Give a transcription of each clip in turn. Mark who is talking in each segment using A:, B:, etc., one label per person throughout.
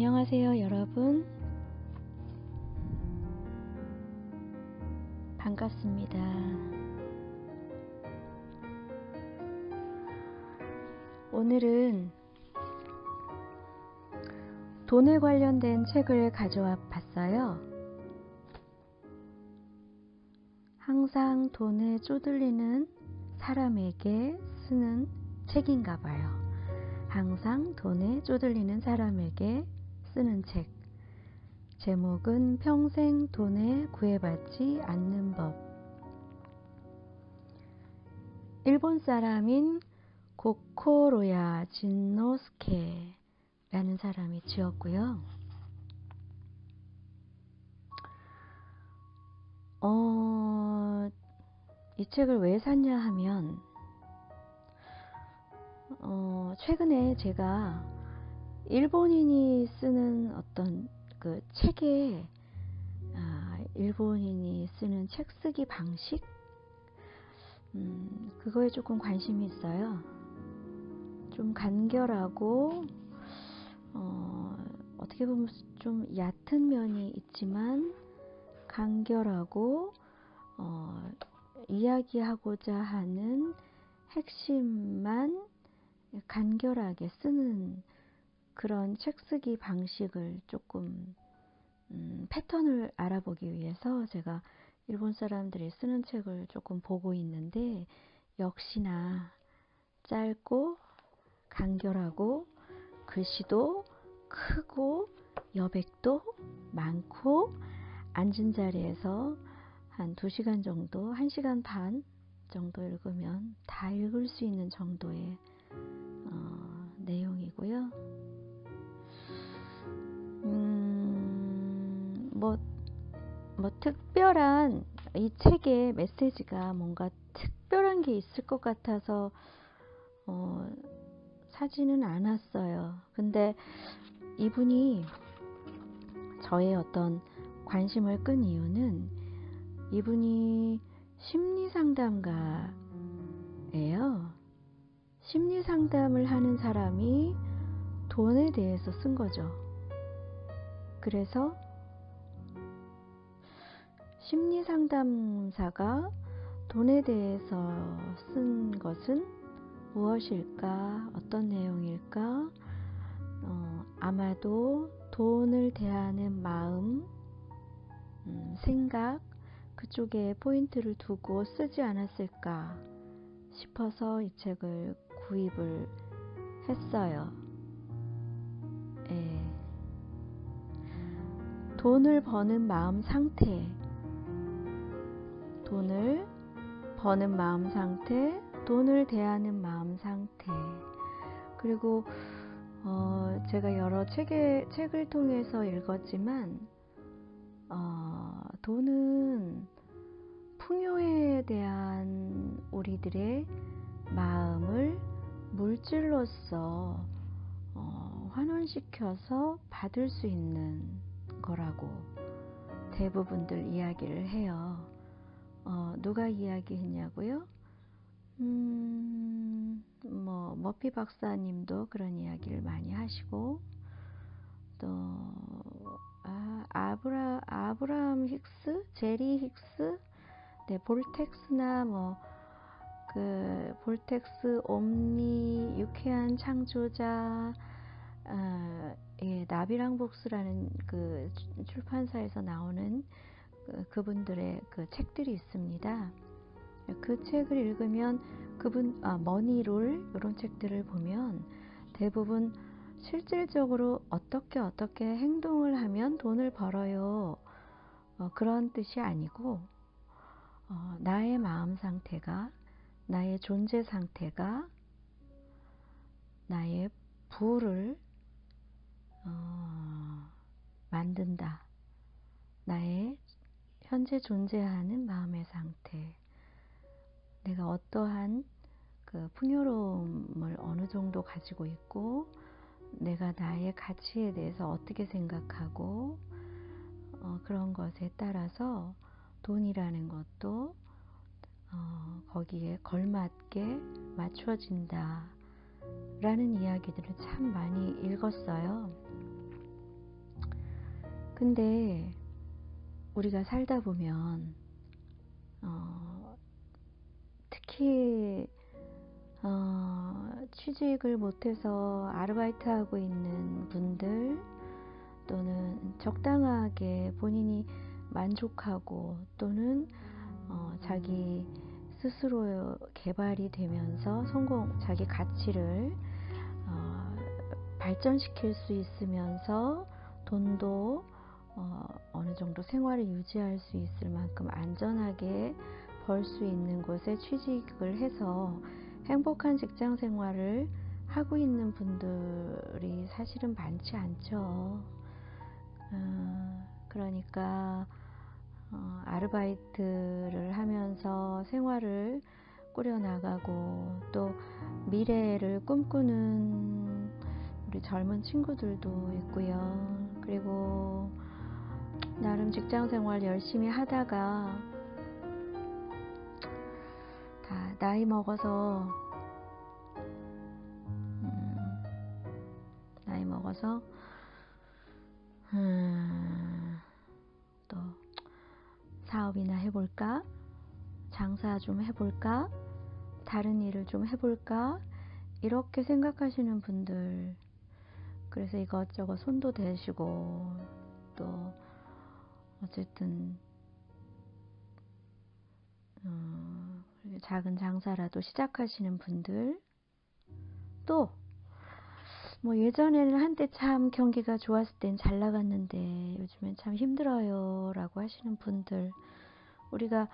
A: 안녕하세요, 여러분. 반갑습니다. 오늘은 돈에 관련된 책을 가져와 봤어요. 항상 돈에 쪼들리는 사람에게 쓰는 책인가 봐요. 항상 돈에 쪼들리는 사람에게 쓰는 책. 제목은 평생 돈에 구애받지 않는 법. 일본 사람인 고코로야 진노스케라는 사람이 지었고요. 이 책을 왜 샀냐 하면 최근에 제가 일본인이 쓰는 어떤 그 책에 일본인이 쓰는 책 쓰기 방식 그거에 조금 관심이 있어요. 좀 간결하고 어떻게 보면 좀 얕은 면이 있지만 간결하고 이야기하고자 하는 핵심만 간결하게 쓰는 그런 책 쓰기 방식을 조금 패턴을 알아보기 위해서 제가 일본 사람들이 쓰는 책을 조금 보고 있는데, 역시나 짧고 간결하고 글씨도 크고 여백도 많고 앉은 자리에서 한 2시간 정도, 1시간 반 정도 읽으면 다 읽을 수 있는 정도의 내용이고요. 뭐 특별한 이 책의 메시지가 뭔가 특별한 게 있을 것 같아서 사지는 않았어요. 근데 이분이 저의 어떤 관심을 끈 이유는 이분이 심리상담가예요. 심리상담을 하는 사람이 돈에 대해서 쓴 거죠. 그래서 심리상담사가 돈에 대해서 쓴 것은 무엇일까? 어떤 내용일까? 아마도 돈을 대하는 마음, 생각, 그쪽에 포인트를 두고 쓰지 않았을까 싶어서 이 책을 구입을 했어요. 돈을 버는 마음 상태, 돈을 버는 마음 상태, 돈을 대하는 마음 상태. 그리고 제가 여러 책을 통해서 읽었지만 돈은 풍요에 대한 우리들의 마음을 물질로서 환원시켜서 받을 수 있는 거라고 대부분들 이야기를 해요. 누가 이야기했냐고요? 머피 박사님도 그런 이야기를 많이 하시고, 또 아브라함 힉스, 제리 힉스, 네, 볼텍스나 볼텍스 옴니 유쾌한 창조자, 나비랑 복수라는 그 출판사에서 나오는 그분들의 그 책들이 있습니다. 그 책을 읽으면 머니룰 이런 책들을 보면 대부분 실질적으로 어떻게 행동을 하면 돈을 벌어요, 그런 뜻이 아니고 나의 마음 상태가, 나의 존재 상태가 나의 부를 만든다. 나의 현재 존재하는 마음의 상태, 내가 어떠한 그 풍요로움을 어느 정도 가지고 있고, 내가 나의 가치에 대해서 어떻게 생각하고, 그런 것에 따라서 돈이라는 것도 거기에 걸맞게 맞춰진다 라는 이야기들을 참 많이 읽었어요. 근데 우리가 살다 보면 특히 취직을 못해서 아르바이트 하고 있는 분들, 또는 적당하게 본인이 만족하고 또는 자기 스스로 개발이 되면서 자기 가치를 발전시킬 수 있으면서 돈도 어느 정도 생활을 유지할 수 있을 만큼 안전하게 벌 수 있는 곳에 취직을 해서 행복한 직장 생활을 하고 있는 분들이 사실은 많지 않죠. 그러니까 아르바이트를 하면서 생활을 꾸려나가고 또 미래를 꿈꾸는 우리 젊은 친구들도 있고요. 그리고 나름 직장 생활 열심히 하다가 다 나이 먹어서 또 사업이나 해볼까? 장사 좀 해볼까? 다른 일을 좀 해볼까? 이렇게 생각하시는 분들, 그래서 이것저것 손도 대시고 또 어쨌든 작은 장사라도 시작하시는 분들, 또 뭐 예전에는 한때 참 경기가 좋았을 땐 잘 나갔는데 요즘엔 참 힘들어요 라고 하시는 분들, 우리가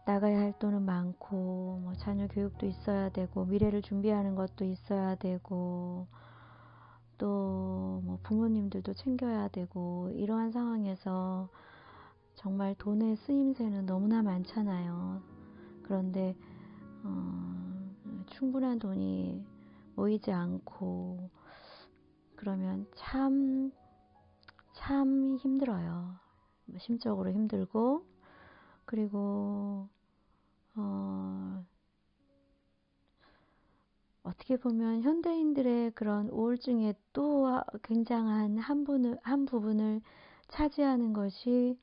A: 나가야 할 돈은 많고 뭐 자녀 교육도 있어야 되고 미래를 준비하는 것도 있어야 되고 또 뭐 부모님들도 챙겨야 되고, 이러한 상황에서 정말 돈의 쓰임새는 너무나 많잖아요. 그런데 충분한 돈이 모이지 않고 그러면 참 힘들어요. 심적으로 힘들고, 그리고 어떻게 보면 현대인들의 그런 우울증의 또 굉장한 한 부분을 차지하는 것이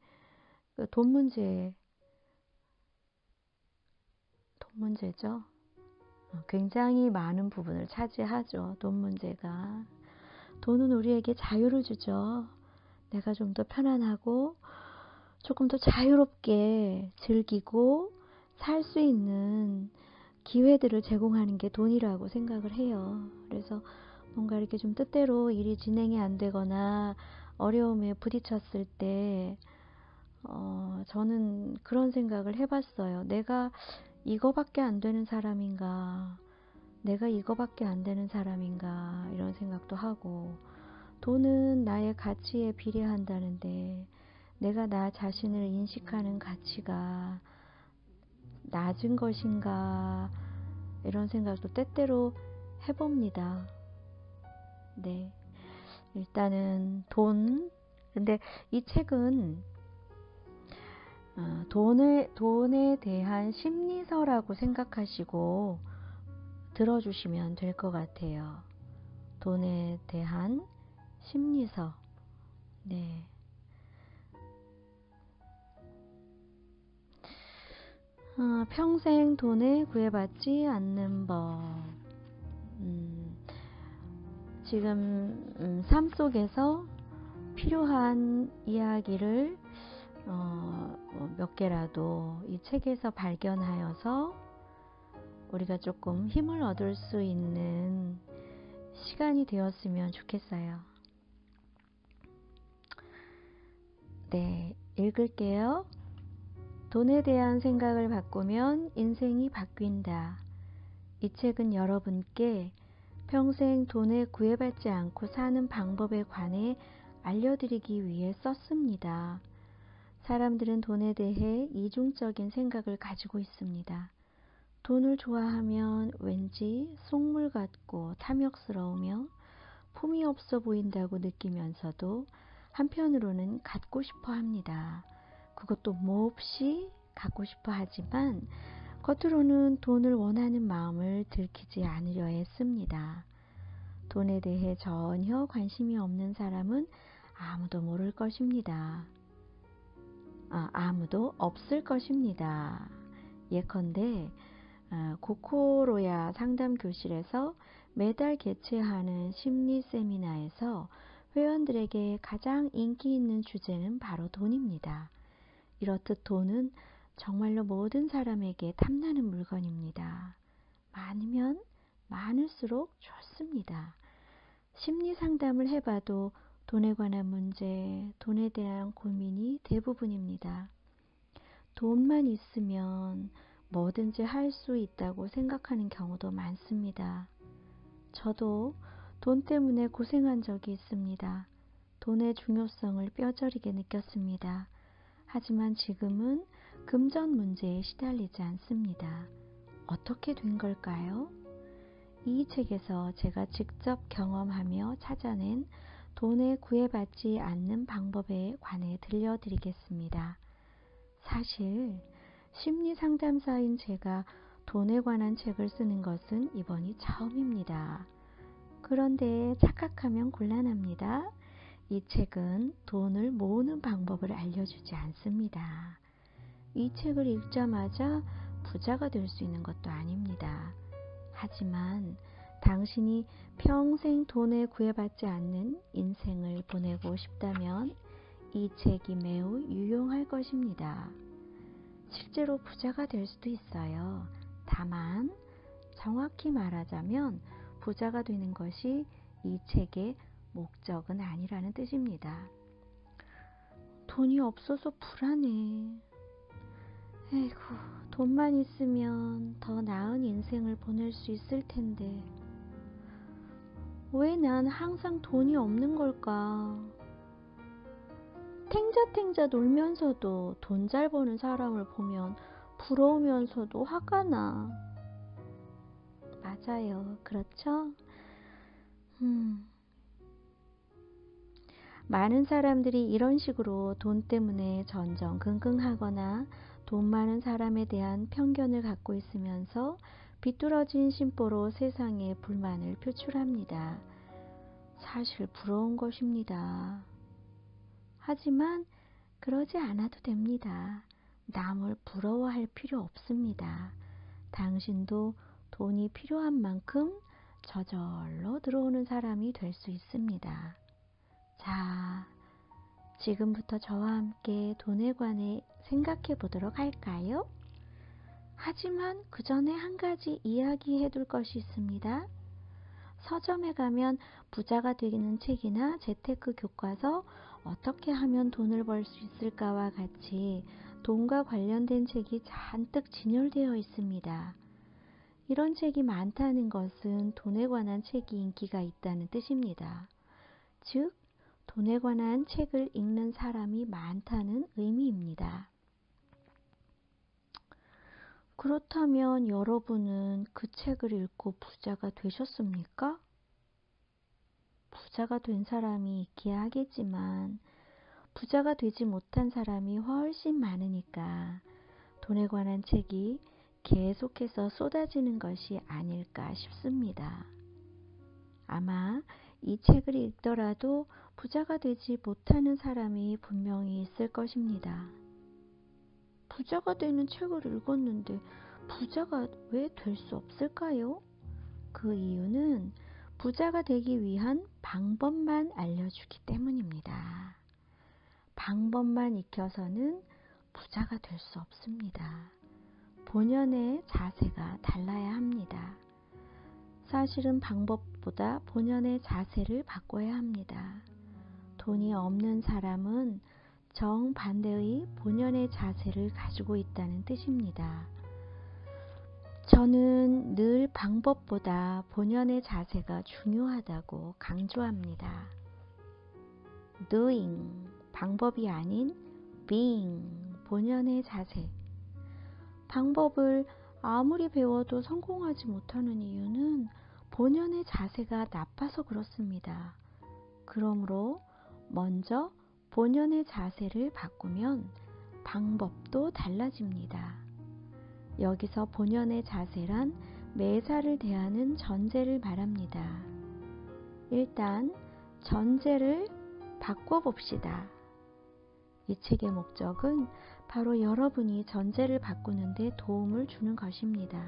A: 돈 문제죠. 굉장히 많은 부분을 차지하죠. 돈 문제가. 돈은 우리에게 자유를 주죠. 내가 좀 더 편안하고 조금 더 자유롭게 즐기고 살 수 있는 기회들을 제공하는 게 돈이라고 생각을 해요. 그래서 뭔가 이렇게 좀 뜻대로 일이 진행이 안 되거나 어려움에 부딪혔을 때 저는 그런 생각을 해봤어요. 내가 이거밖에 안 되는 사람인가, 이런 생각도 하고, 돈은 나의 가치에 비례한다는데 내가 나 자신을 인식하는 가치가 낮은 것인가, 이런 생각도 때때로 해봅니다. 네, 일단은 돈. 근데 이 책은 돈에 대한 심리서라고 생각하시고 들어주시면 될 것 같아요. 돈에 대한 심리서. 네. 평생 돈에 구애받지 않는 법. 지금 삶 속에서 필요한 이야기를 몇 개라도 이 책에서 발견하여서 우리가 조금 힘을 얻을 수 있는 시간이 되었으면 좋겠어요. 네, 읽을게요. 돈에 대한 생각을 바꾸면 인생이 바뀐다. 이 책은 여러분께 평생 돈에 구애받지 않고 사는 방법에 관해 알려드리기 위해 썼습니다. 사람들은 돈에 대해 이중적인 생각을 가지고 있습니다. 돈을 좋아하면 왠지 속물 같고 탐욕스러우며 품이 없어 보인다고 느끼면서도 한편으로는 갖고 싶어 합니다. 그것도 몹시 갖고 싶어 하지만 겉으로는 돈을 원하는 마음을 들키지 않으려 했습니다. 돈에 대해 전혀 관심이 없는 사람은 아무도 모를 것입니다. 아무도 없을 것입니다. 예컨대 고코로야 상담교실에서 매달 개최하는 심리 세미나에서 회원들에게 가장 인기 있는 주제는 바로 돈입니다. 이렇듯 돈은 정말로 모든 사람에게 탐나는 물건입니다. 많으면 많을수록 좋습니다. 심리 상담을 해봐도 돈에 관한 문제, 돈에 대한 고민이 대부분입니다. 돈만 있으면 뭐든지 할 수 있다고 생각하는 경우도 많습니다. 저도 돈 때문에 고생한 적이 있습니다. 돈의 중요성을 뼈저리게 느꼈습니다. 하지만 지금은 금전 문제에 시달리지 않습니다. 어떻게 된 걸까요? 이 책에서 제가 직접 경험하며 찾아낸 돈에 구애받지 않는 방법에 관해 들려드리겠습니다. 사실 심리 상담사인 제가 돈에 관한 책을 쓰는 것은 이번이 처음입니다. 그런데 착각하면 곤란합니다. 이 책은 돈을 모으는 방법을 알려주지 않습니다. 이 책을 읽자마자 부자가 될 수 있는 것도 아닙니다. 하지만 당신이 평생 돈에 구애받지 않는 인생을 보내고 싶다면 이 책이 매우 유용할 것입니다. 실제로 부자가 될 수도 있어요. 다만 정확히 말하자면 부자가 되는 것이 이 책의 목적은 아니라는 뜻입니다. 돈이 없어서 불안해. 에이구, 돈만 있으면 더 나은 인생을 보낼 수 있을 텐데 왜 난 항상 돈이 없는 걸까? 탱자탱자 놀면서도 돈 잘 버는 사람을 보면 부러우면서도 화가 나. 맞아요. 그렇죠? 많은 사람들이 이런 식으로 돈 때문에 전전긍긍하거나 돈 많은 사람에 대한 편견을 갖고 있으면서 비뚤어진 심보로 세상에 불만을 표출합니다. 사실 부러운 것입니다. 하지만 그러지 않아도 됩니다. 남을 부러워할 필요 없습니다. 당신도 돈이 필요한 만큼 저절로 들어오는 사람이 될 수 있습니다. 자, 지금부터 저와 함께 돈에 관해 생각해 보도록 할까요? 하지만 그 전에 한 가지 이야기해 둘 것이 있습니다. 서점에 가면 부자가 되는 책이나 재테크 교과서, 어떻게 하면 돈을 벌 수 있을까와 같이 돈과 관련된 책이 잔뜩 진열되어 있습니다. 이런 책이 많다는 것은 돈에 관한 책이 인기가 있다는 뜻입니다. 즉, 돈에 관한 책을 읽는 사람이 많다는 의미입니다. 그렇다면 여러분은 그 책을 읽고 부자가 되셨습니까? 부자가 된 사람이 있기야 하겠지만 부자가 되지 못한 사람이 훨씬 많으니까 돈에 관한 책이 계속해서 쏟아지는 것이 아닐까 싶습니다. 아마 이 책을 읽더라도 부자가 되지 못하는 사람이 분명히 있을 것입니다. 부자가 되는 책을 읽었는데 부자가 왜 될 수 없을까요? 그 이유는 부자가 되기 위한 방법만 알려주기 때문입니다. 방법만 익혀서는 부자가 될 수 없습니다. 본연의 자세가 달라야 합니다. 사실은 방법보다 본연의 자세를 바꿔야 합니다. 돈이 없는 사람은 정반대의 본연의 자세를 가지고 있다는 뜻입니다. 저는 늘 방법보다 본연의 자세가 중요하다고 강조합니다. doing, 방법이 아닌 being, 본연의 자세. 방법을 아무리 배워도 성공하지 못하는 이유는 본연의 자세가 나빠서 그렇습니다. 그러므로 먼저 본연의 자세를 바꾸면 방법도 달라집니다. 여기서 본연의 자세란 매사를 대하는 전제를 말합니다. 일단 전제를 바꿔봅시다. 이 책의 목적은 바로 여러분이 전제를 바꾸는 데 도움을 주는 것입니다.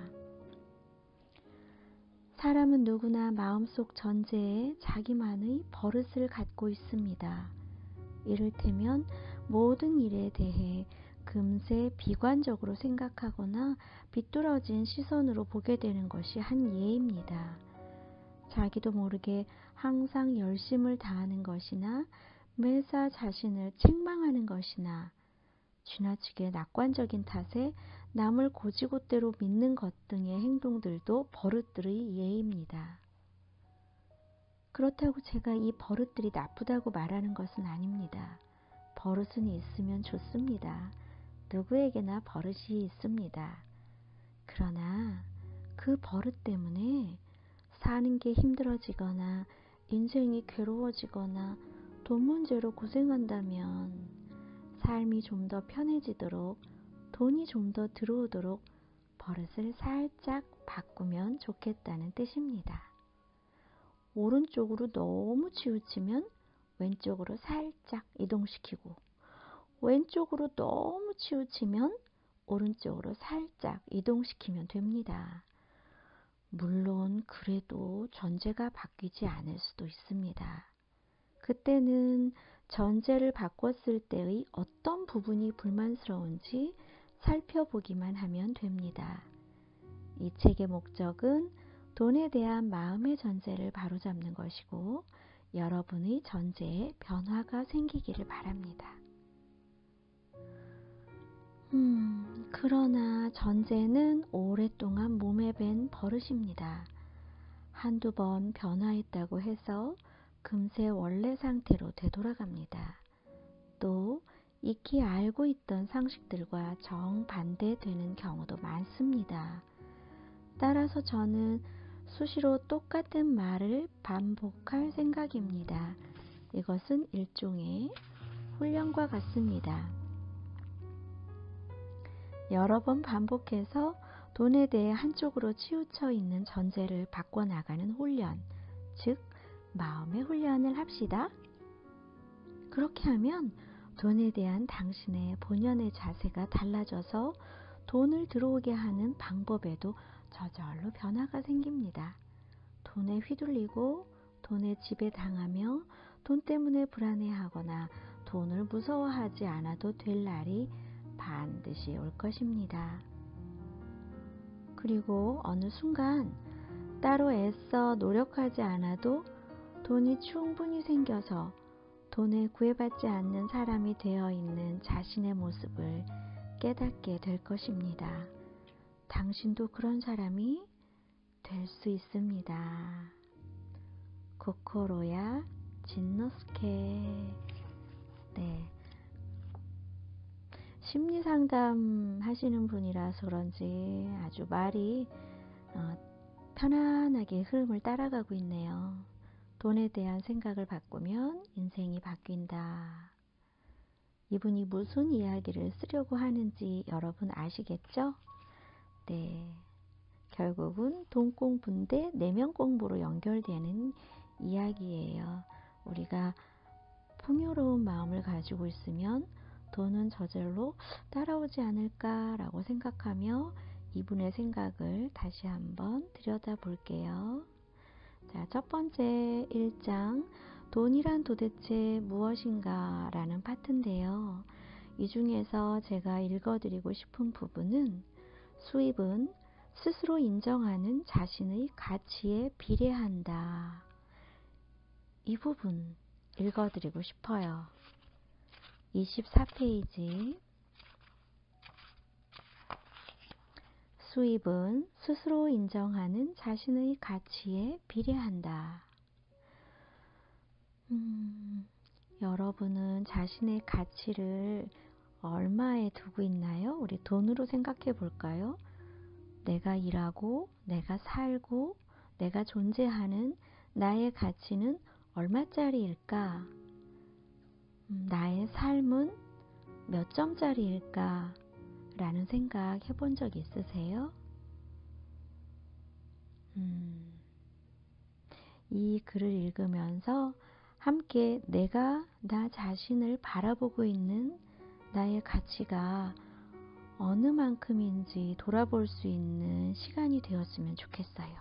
A: 사람은 누구나 마음속 전제에 자기만의 버릇을 갖고 있습니다. 이를테면 모든 일에 대해 금세 비관적으로 생각하거나 비뚤어진 시선으로 보게 되는 것이 한 예입니다. 자기도 모르게 항상 열심을 다하는 것이나 매사 자신을 책망하는 것이나 지나치게 낙관적인 탓에 남을 고지고대로 믿는 것 등의 행동들도 버릇들의 예입니다. 그렇다고 제가 이 버릇들이 나쁘다고 말하는 것은 아닙니다. 버릇은 있으면 좋습니다. 누구에게나 버릇이 있습니다. 그러나 그 버릇 때문에 사는 게 힘들어지거나 인생이 괴로워지거나 돈 문제로 고생한다면 삶이 좀 더 편해지도록 돈이 좀 더 들어오도록 버릇을 살짝 바꾸면 좋겠다는 뜻입니다. 오른쪽으로 너무 치우치면 왼쪽으로 살짝 이동시키고 왼쪽으로 너무 치우치면 오른쪽으로 살짝 이동시키면 됩니다. 물론 그래도 전제가 바뀌지 않을 수도 있습니다. 그때는 전제를 바꿨을 때의 어떤 부분이 불만스러운지 살펴보기만 하면 됩니다. 이 책의 목적은 돈에 대한 마음의 전제를 바로잡는 것이고 여러분의 전제에 변화가 생기기를 바랍니다. 그러나 전제는 오랫동안 몸에 밴 버릇입니다. 한두 번 변화했다고 해서 금세 원래 상태로 되돌아갑니다. 또 익히 알고 있던 상식들과 정반대되는 경우도 많습니다. 따라서 저는 수시로 똑같은 말을 반복할 생각입니다. 이것은 일종의 훈련과 같습니다. 여러 번 반복해서 돈에 대해 한쪽으로 치우쳐 있는 전제를 바꿔나가는 훈련, 즉 마음의 훈련을 합시다. 그렇게 하면 돈에 대한 당신의 본연의 자세가 달라져서 돈을 들어오게 하는 방법에도 저절로 변화가 생깁니다. 돈에 휘둘리고 돈에 지배당하며 돈 때문에 불안해하거나 돈을 무서워하지 않아도 될 날이 반드시 올 것입니다. 그리고 어느 순간 따로 애써 노력하지 않아도 돈이 충분히 생겨서 돈에 구애받지 않는 사람이 되어 있는 자신의 모습을 깨닫게 될 것입니다. 당신도 그런 사람이 될 수 있습니다. 코코로야 진노스케. 네. 심리상담 하시는 분이라서 그런지 아주 말이 편안하게 흐름을 따라가고 있네요. 돈에 대한 생각을 바꾸면 인생이 바뀐다. 이분이 무슨 이야기를 쓰려고 하는지 여러분 아시겠죠? 네. 결국은 돈 공부인데 내면 공부로 연결되는 이야기예요. 우리가 풍요로운 마음을 가지고 있으면 돈은 저절로 따라오지 않을까라고 생각하며 이분의 생각을 다시 한번 들여다 볼게요. 자, 첫 번째 1장 돈이란 도대체 무엇인가 라는 파트인데요. 이 중에서 제가 읽어드리고 싶은 부분은 수입은 스스로 인정하는 자신의 가치에 비례한다. 이 부분 읽어드리고 싶어요. 24페이지. 수입은 스스로 인정하는 자신의 가치에 비례한다. 여러분은 자신의 가치를 얼마에 두고 있나요? 우리 돈으로 생각해 볼까요? 내가 일하고, 내가 살고, 내가 존재하는 나의 가치는 얼마짜리일까? 나의 삶은 몇 점짜리일까? 라는 생각 해본 적 있으세요? 이 글을 읽으면서 함께 내가 나 자신을 바라보고 있는 나의 가치가 어느 만큼인지 돌아볼 수 있는 시간이 되었으면 좋겠어요.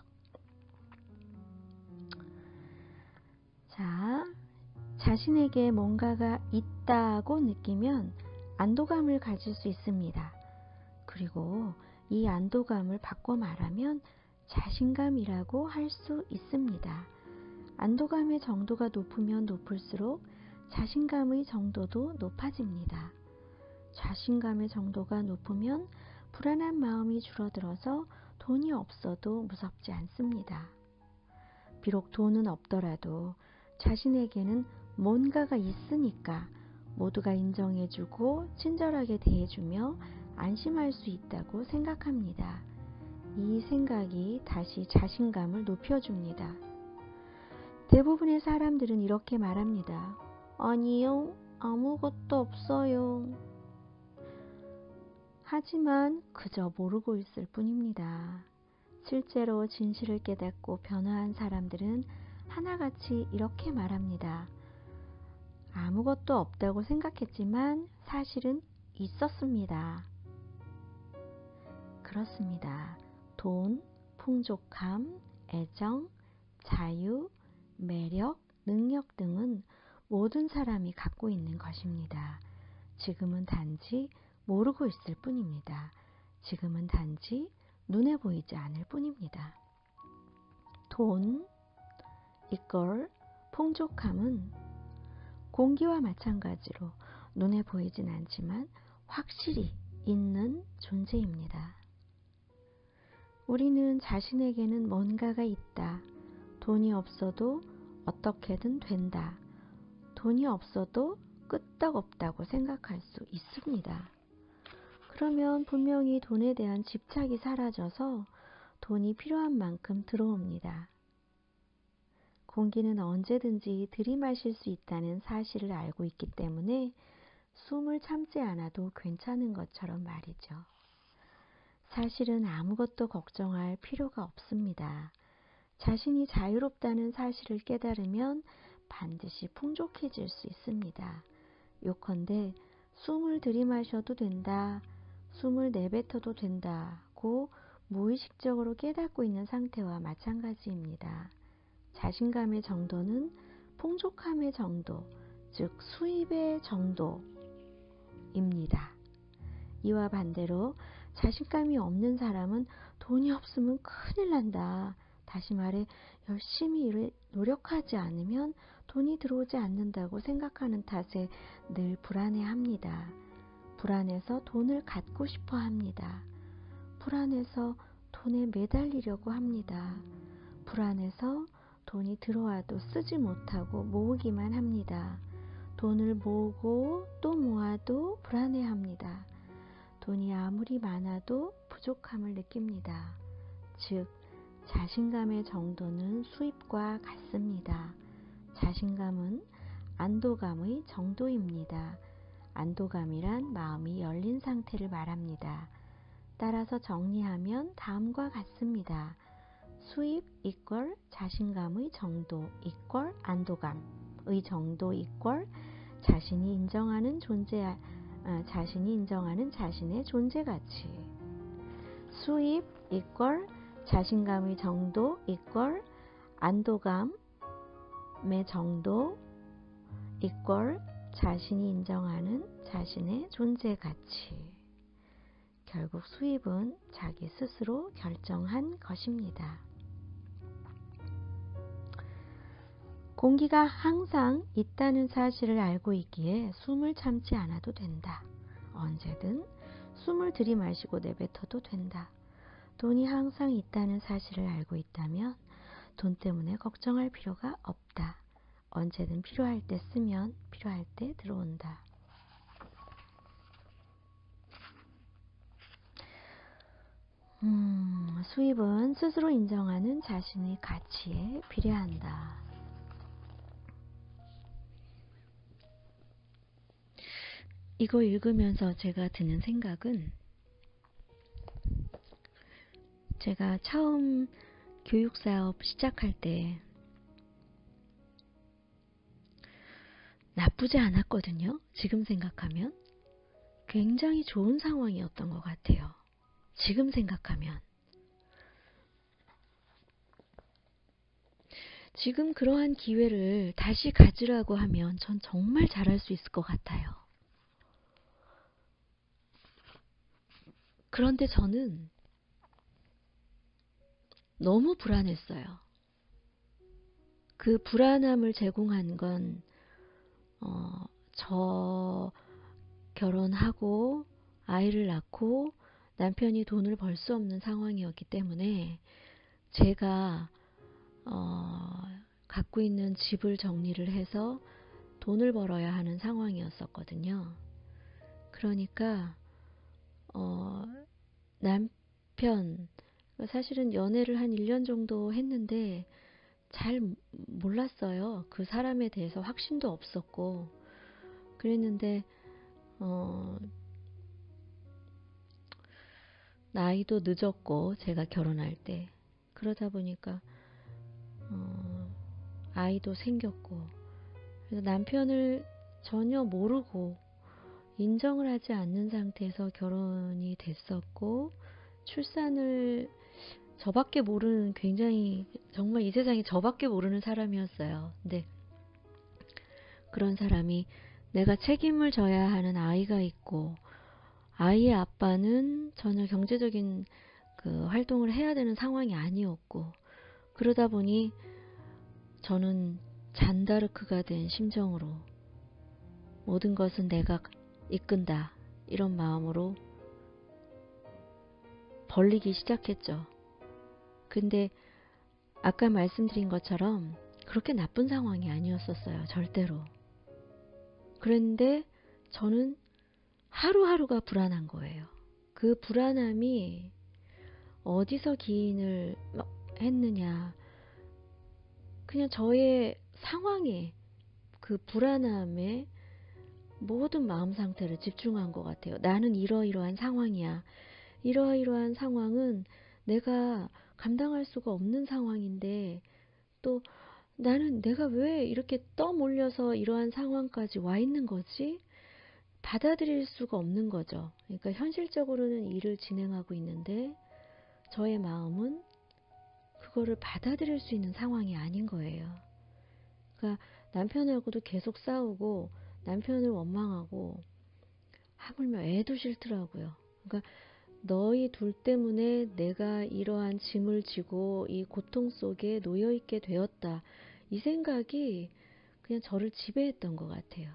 A: 자, 자신에게 뭔가가 있다고 느끼면 안도감을 가질 수 있습니다. 그리고 이 안도감을 바꿔 말하면 자신감이라고 할 수 있습니다. 안도감의 정도가 높으면 높을수록 자신감의 정도도 높아집니다. 자신감의 정도가 높으면 불안한 마음이 줄어들어서 돈이 없어도 무섭지 않습니다. 비록 돈은 없더라도 자신에게는 뭔가가 있으니까 모두가 인정해주고 친절하게 대해주며 안심할 수 있다고 생각합니다. 이 생각이 다시 자신감을 높여줍니다. 대부분의 사람들은 이렇게 말합니다. 아니요, 아무것도 없어요. 하지만 그저 모르고 있을 뿐입니다. 실제로 진실을 깨닫고 변화한 사람들은 하나같이 이렇게 말합니다. 아무것도 없다고 생각했지만 사실은 있었습니다. 그렇습니다. 돈, 풍족함, 애정, 자유, 매력, 능력 등은 모든 사람이 갖고 있는 것입니다. 지금은 단지 모르고 있을 뿐입니다. 지금은 단지 눈에 보이지 않을 뿐입니다. 돈, 이걸 풍족함은 공기와 마찬가지로 눈에 보이진 않지만 확실히 있는 존재입니다. 우리는 자신에게는 뭔가가 있다. 돈이 없어도 어떻게든 된다. 돈이 없어도 끄떡없다고 생각할 수 있습니다. 그러면 분명히 돈에 대한 집착이 사라져서 돈이 필요한 만큼 들어옵니다. 공기는 언제든지 들이마실 수 있다는 사실을 알고 있기 때문에 숨을 참지 않아도 괜찮은 것처럼 말이죠. 사실은 아무것도 걱정할 필요가 없습니다. 자신이 자유롭다는 사실을 깨달으면 반드시 풍족해질 수 있습니다. 요컨대 숨을 들이마셔도 된다, 숨을 내뱉어도 된다고 무의식적으로 깨닫고 있는 상태와 마찬가지입니다. 자신감의 정도는 풍족함의 정도, 즉 수입의 정도입니다. 이와 반대로 자신감이 없는 사람은 돈이 없으면 큰일 난다. 다시 말해 열심히 노력하지 않으면 돈이 들어오지 않는다고 생각하는 탓에 늘 불안해합니다. 불안해서 돈을 갖고 싶어 합니다. 불안해서 돈에 매달리려고 합니다. 불안해서 돈이 들어와도 쓰지 못하고 모으기만 합니다. 돈을 모으고 또 모아도 불안해합니다. 돈이 아무리 많아도 부족함을 느낍니다. 즉, 자신감의 정도는 수입과 같습니다. 자신감은 안도감의 정도입니다. 안도감이란 마음이 열린 상태를 말합니다. 따라서 정리하면 다음과 같습니다. 수입 이퀄 자신감의 정도 이퀄 안도감의 정도 이퀄 자신이 인정하는 자신의 존재 가치. 수입 이퀄 자신감의 정도 이퀄 안도감의 정도 이퀄 자신이 인정하는 자신의 존재 가치. 결국 수입은 자기 스스로 결정한 것입니다. 공기가 항상 있다는 사실을 알고 있기에 숨을 참지 않아도 된다. 언제든 숨을 들이마시고 내뱉어도 된다. 돈이 항상 있다는 사실을 알고 있다면 돈 때문에 걱정할 필요가 없다. 언제든 필요할 때 쓰면 필요할 때 들어온다. 수입은 스스로 인정하는 자신의 가치에 비례한다. 이거 읽으면서 제가 드는 생각은 제가 처음 교육사업 시작할 때 나쁘지 않았거든요. 지금 생각하면. 굉장히 좋은 상황이었던 것 같아요. 지금 생각하면. 지금 그러한 기회를 다시 가지라고 하면 전 정말 잘할 수 있을 것 같아요. 그런데 저는 너무 불안했어요. 그 불안함을 제공한 건 저 결혼하고 아이를 낳고 남편이 돈을 벌 수 없는 상황이었기 때문에 제가 갖고 있는 집을 정리를 해서 돈을 벌어야 하는 상황이었었거든요. 그러니까 남편, 사실은 연애를 한 1년 정도 했는데 잘 몰랐어요. 그 사람에 대해서 확신도 없었고 그랬는데 나이도 늦었고 제가 결혼할 때 그러다 보니까 아이도 생겼고 그래서 남편을 전혀 모르고 인정을 하지 않는 상태에서 결혼이 됐었고 출산을 저밖에 모르는 굉장히 정말 이 세상에 저밖에 모르는 사람이었어요. 근데 그런 사람이 내가 책임을 져야 하는 아이가 있고 아이의 아빠는 전혀 경제적인 그 활동을 해야 되는 상황이 아니었고 그러다 보니 저는 잔다르크가 된 심정으로 모든 것은 내가 이끈다 이런 마음으로 벌리기 시작했죠. 근데 아까 말씀드린 것처럼 그렇게 나쁜 상황이 아니었었어요. 절대로. 그런데 저는 하루하루가 불안한 거예요. 그 불안함이 어디서 기인을 했느냐. 그냥 저의 상황에 그 불안함에 모든 마음 상태를 집중한 것 같아요. 나는 이러이러한 상황이야. 이러이러한 상황은 내가 감당할 수가 없는 상황인데 또 나는 내가 왜 이렇게 떠몰려서 이러한 상황까지 와 있는 거지? 받아들일 수가 없는 거죠. 그러니까 현실적으로는 일을 진행하고 있는데 저의 마음은 그거를 받아들일 수 있는 상황이 아닌 거예요. 그러니까 남편하고도 계속 싸우고 남편을 원망하고 하물며 애도 싫더라고요. 그러니까 너희 둘 때문에 내가 이러한 짐을 지고 이 고통 속에 놓여 있게 되었다. 이 생각이 그냥 저를 지배했던 것 같아요.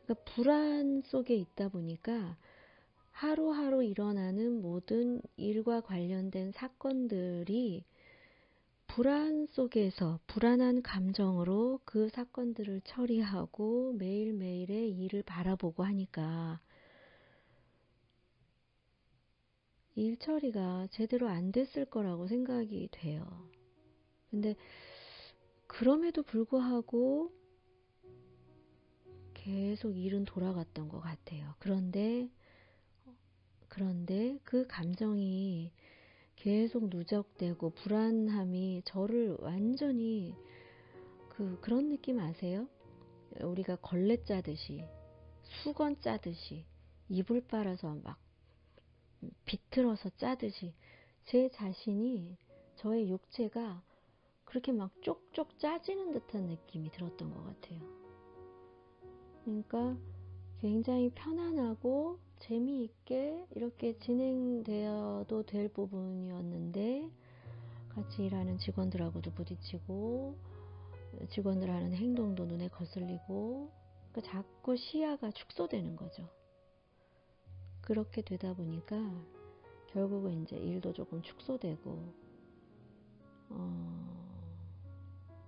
A: 그러니까 불안 속에 있다 보니까 하루하루 일어나는 모든 일과 관련된 사건들이 불안 속에서 불안한 감정으로 그 사건들을 처리하고 매일매일의 일을 바라보고 하니까 일 처리가 제대로 안 됐을 거라고 생각이 돼요. 근데 그럼에도 불구하고 계속 일은 돌아갔던 것 같아요. 그런데 그 감정이 계속 누적되고 불안함이 저를 완전히 그런 느낌 아세요? 우리가 걸레 짜듯이 수건 짜듯이 이불 빨아서 막 비틀어서 짜듯이 제 자신이 저의 육체가 그렇게 막 쪽쪽 짜지는 듯한 느낌이 들었던 것 같아요. 그러니까 굉장히 편안하고 재미있게 이렇게 진행되어도 될 부분이었는데 같이 일하는 직원들하고도 부딪히고 직원들 하는 행동도 눈에 거슬리고 그러니까 자꾸 시야가 축소되는 거죠. 그렇게 되다 보니까 결국은 이제 일도 조금 축소되고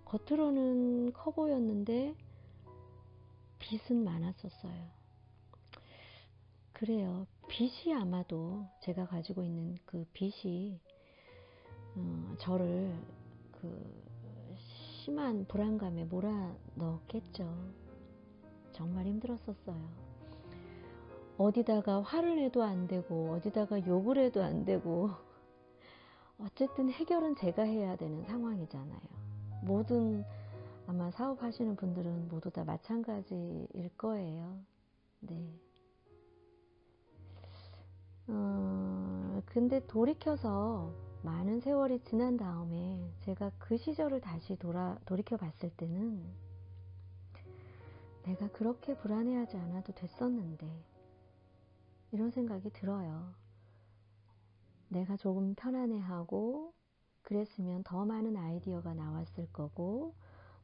A: 겉으로는 커 보였는데 빚은 많았었어요. 그래요. 빚이 아마도 제가 가지고 있는 그 빚이 저를 그 심한 불안감에 몰아넣었겠죠. 정말 힘들었었어요. 어디다가 화를 내도 안 되고 어디다가 욕을 해도 안 되고 어쨌든 해결은 제가 해야 되는 상황이잖아요. 모든 아마 사업하시는 분들은 모두 다 마찬가지일 거예요. 네. 근데 돌이켜서 많은 세월이 지난 다음에 제가 그 시절을 다시 돌이켜 봤을 때는 내가 그렇게 불안해하지 않아도 됐었는데, 이런 생각이 들어요. 내가 조금 편안해하고 그랬으면 더 많은 아이디어가 나왔을 거고,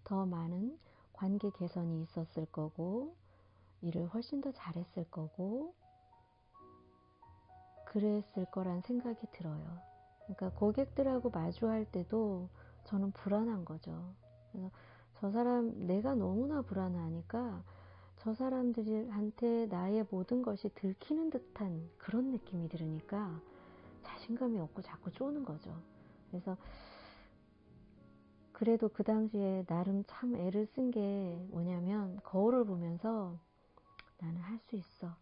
A: 더 많은 관계 개선이 있었을 거고, 일을 훨씬 더 잘했을 거고, 그랬을 거란 생각이 들어요. 그러니까 고객들하고 마주할 때도 저는 불안한 거죠. 그래서 저 사람, 내가 너무나 불안하니까 저 사람들한테 나의 모든 것이 들키는 듯한 그런 느낌이 들으니까 자신감이 없고 자꾸 쪼는 거죠. 그래서 그래도 그 당시에 나름 참 애를 쓴 게 뭐냐면, 거울을 보면서 나는 할 수 있어.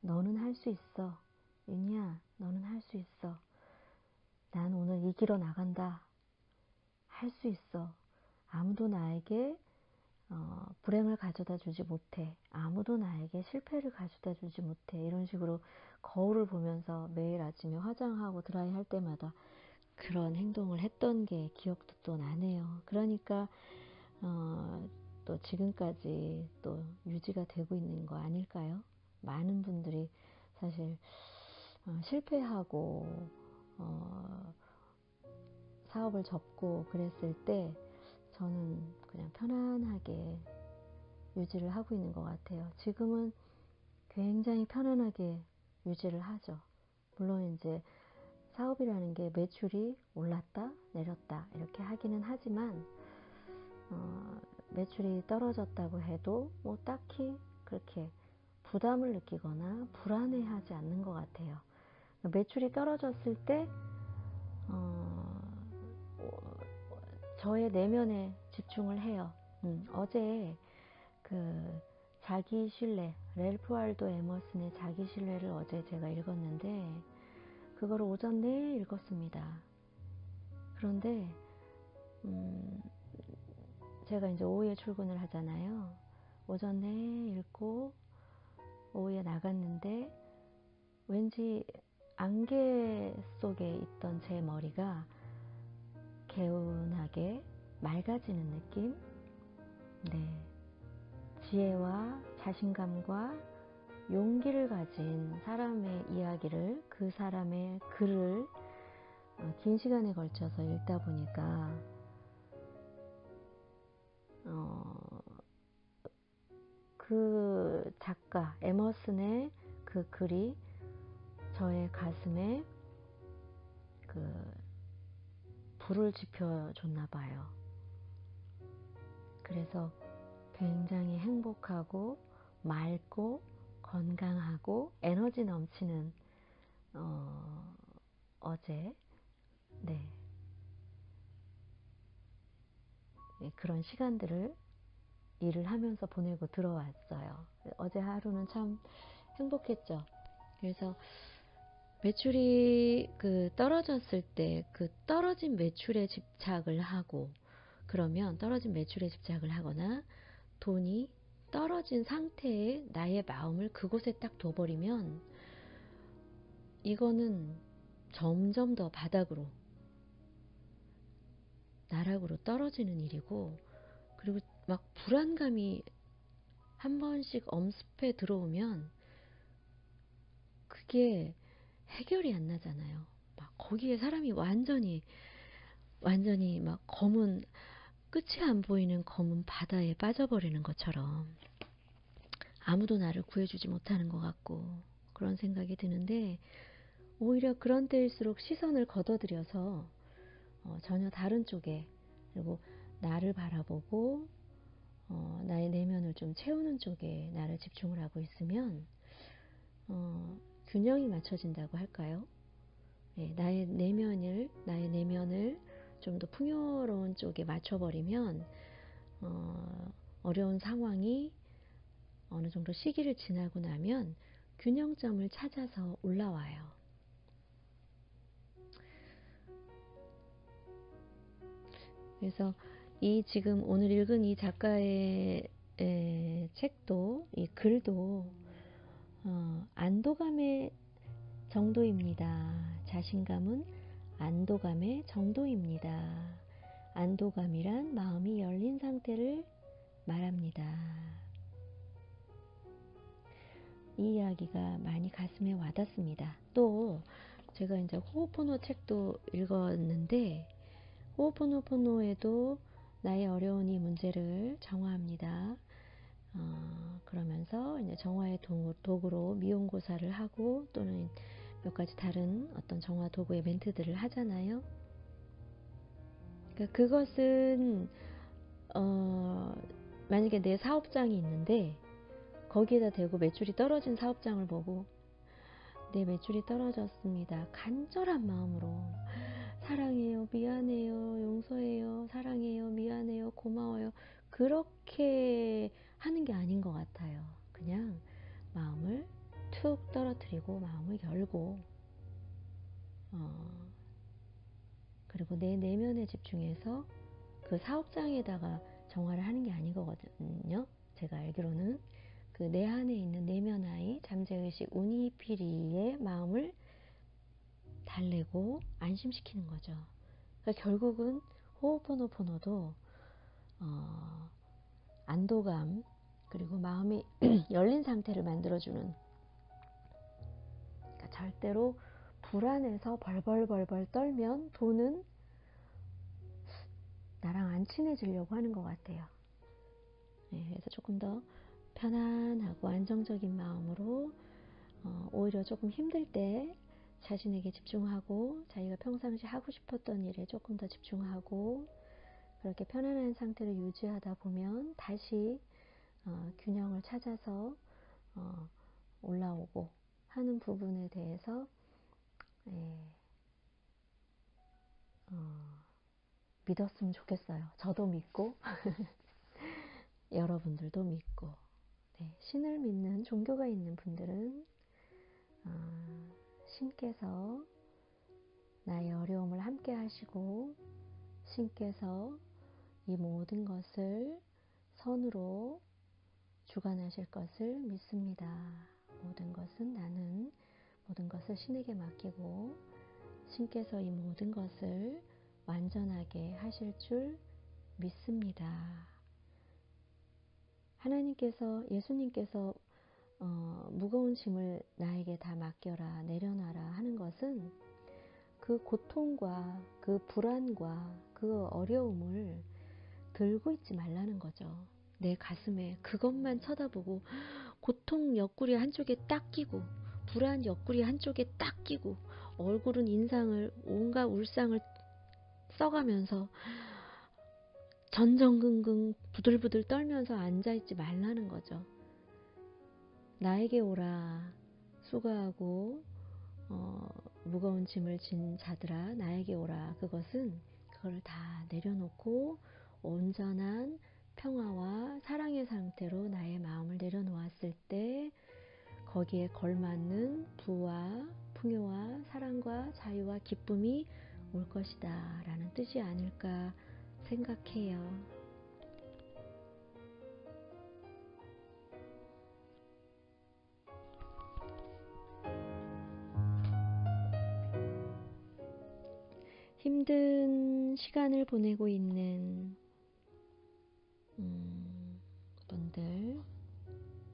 A: 너는 할 수 있어. 윤희야, 너는 할 수 있어. 난 오늘 이기러 나간다. 할 수 있어. 아무도 나에게 불행을 가져다 주지 못해. 아무도 나에게 실패를 가져다 주지 못해. 이런 식으로 거울을 보면서 매일 아침에 화장하고 드라이 할 때마다 그런 행동을 했던 게 기억도 또 나네요. 그러니까 또 지금까지 또 유지가 되고 있는 거 아닐까요? 많은 분들이 사실 실패하고 사업을 접고 그랬을 때 저는 그냥 편안하게 유지를 하고 있는 것 같아요. 지금은 굉장히 편안하게 유지를 하죠. 물론 이제 사업이라는 게 매출이 올랐다 내렸다 이렇게 하기는 하지만 매출이 떨어졌다고 해도 뭐 딱히 그렇게 부담을 느끼거나 불안해하지 않는 것 같아요. 매출이 떨어졌을 때 저의 내면에 집중을 해요. 어제 그 자기 신뢰, 랠프 월도 에머슨의 자기 신뢰를 어제 제가 읽었는데 그거를 오전 내내 읽었습니다. 그런데 제가 이제 오후에 출근을 하잖아요. 오전 내내 읽고 오후에 나갔는데 왠지 안개 속에 있던 제 머리가 개운하게 맑아지는 느낌? 네. 지혜와 자신감과 용기를 가진 사람의 이야기를, 그 사람의 글을 긴 시간에 걸쳐서 읽다 보니까 그 작가 에머슨의 그 글이 저의 가슴에 그 불을 지펴줬나 봐요. 그래서 굉장히 행복하고 맑고 건강하고 에너지 넘치는 어제 네, 그런 시간들을 일을 하면서 보내고 들어왔어요. 어제 하루는 참 행복했죠. 그래서 매출이 떨어졌을 때 그 떨어진 매출에 집착을 하고, 그러면 떨어진 매출에 집착을 하거나 돈이 떨어진 상태에 나의 마음을 그곳에 딱 둬버리면 이거는 점점 더 바닥으로, 나락으로 떨어지는 일이고, 그리고 막 불안감이 한 번씩 엄습해 들어오면 그게 해결이 안 나잖아요. 막 거기에 사람이 완전히 막 검은, 끝이 안 보이는 검은 바다에 빠져버리는 것처럼 아무도 나를 구해주지 못하는 것 같고 그런 생각이 드는데, 오히려 그런 때일수록 시선을 걷어들여서 전혀 다른 쪽에, 그리고 나를 바라보고 나의 내면을 좀 채우는 쪽에 나를 집중을 하고 있으면 균형이 맞춰진다고 할까요? 네, 나의 내면을 좀 더 풍요로운 쪽에 맞춰버리면 어려운 상황이 어느 정도 시기를 지나고 나면 균형점을 찾아서 올라와요. 그래서 이 지금 오늘 읽은 이 작가의 책도, 이 글도 안도감의 정도입니다. 자신감은 안도감의 정도입니다. 안도감이란 마음이 열린 상태를 말합니다. 이 이야기가 많이 가슴에 와닿습니다. 또 제가 이제 호호포노 책도 읽었는데, 호호포노포노에도 나의 어려운 이 문제를 정화합니다. 그러면서 이제 정화의 도구로 미용고사를 하고 또는 몇 가지 다른 어떤 정화 도구의 멘트들을 하잖아요. 그러니까 그것은 만약에 내 사업장이 있는데 거기에다 대고 매출이 떨어진 사업장을 보고 내 매출이 떨어졌습니다. 간절한 마음으로 사랑해요, 미안해요, 용서해요, 사랑해요, 미안해요, 고마워요. 그렇게 하는 게 아닌 것 같아요. 그냥 마음을 툭 떨어뜨리고 마음을 열고 그리고 내 내면에 집중해서 그 사업장에다가 정화를 하는 게 아니거든요. 제가 알기로는 그 내 안에 있는 내면 아이, 잠재의식 우니피리의 마음을 달래고 안심시키는 거죠. 그러니까 결국은 호호포노포노도 안도감 그리고 마음이 열린 상태를 만들어주는, 그러니까 절대로 불안해서 벌벌벌벌 떨면 돈은 나랑 안 친해지려고 하는 것 같아요. 그래서 조금 더 편안하고 안정적인 마음으로 오히려 조금 힘들 때 자신에게 집중하고 자기가 평상시 하고 싶었던 일에 조금 더 집중하고 그렇게 편안한 상태를 유지하다 보면 다시 균형을 찾아서 올라오고 하는 부분에 대해서 믿었으면 좋겠어요. 저도 믿고 여러분들도 믿고. 신을 믿는 종교가 있는 분들은 신께서 나의 어려움을 함께 하시고 신께서 이 모든 것을 선으로 주관하실 것을 믿습니다. 모든 것을 신에게 맡기고 신께서 이 모든 것을 완전하게 하실 줄 믿습니다. 하나님께서, 예수님께서 무거운 짐을 나에게 다 맡겨라, 내려놔라 하는 것은 그 고통과 그 불안과 그 어려움을 들고 있지 말라는 거죠. 내 가슴에 그것만 쳐다보고 고통 옆구리 한쪽에 딱 끼고 불안 옆구리 한쪽에 딱 끼고 얼굴은 인상을 온갖 울상을 써가면서 전전긍긍 부들부들 떨면서 앉아있지 말라는 거죠. 나에게 오라, 수고하고 무거운 짐을 진 자들아 나에게 오라. 그것은 그걸 다 내려놓고 온전한 평화와 사랑의 상태로 나의 마음을 내려놓았을 때 거기에 걸맞는 부와 풍요와 사랑과 자유와 기쁨이 올 것이다 라는 뜻이 아닐까 생각해요. 힘든 시간을 보내고 있는 분들,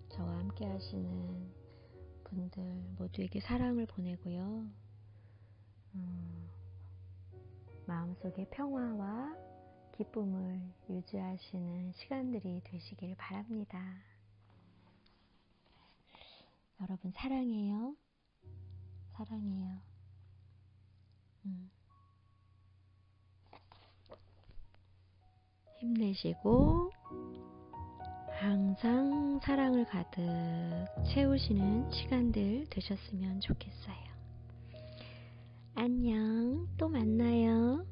A: 저와 함께 하시는 분들 모두에게 사랑을 보내고요. 마음속에 평화와 기쁨을 유지하시는 시간들이 되시길 바랍니다. 여러분 사랑해요. 사랑해요. 힘내시고 항상 사랑을 가득 채우시는 시간들 되셨으면 좋겠어요. 안녕, 또 만나요.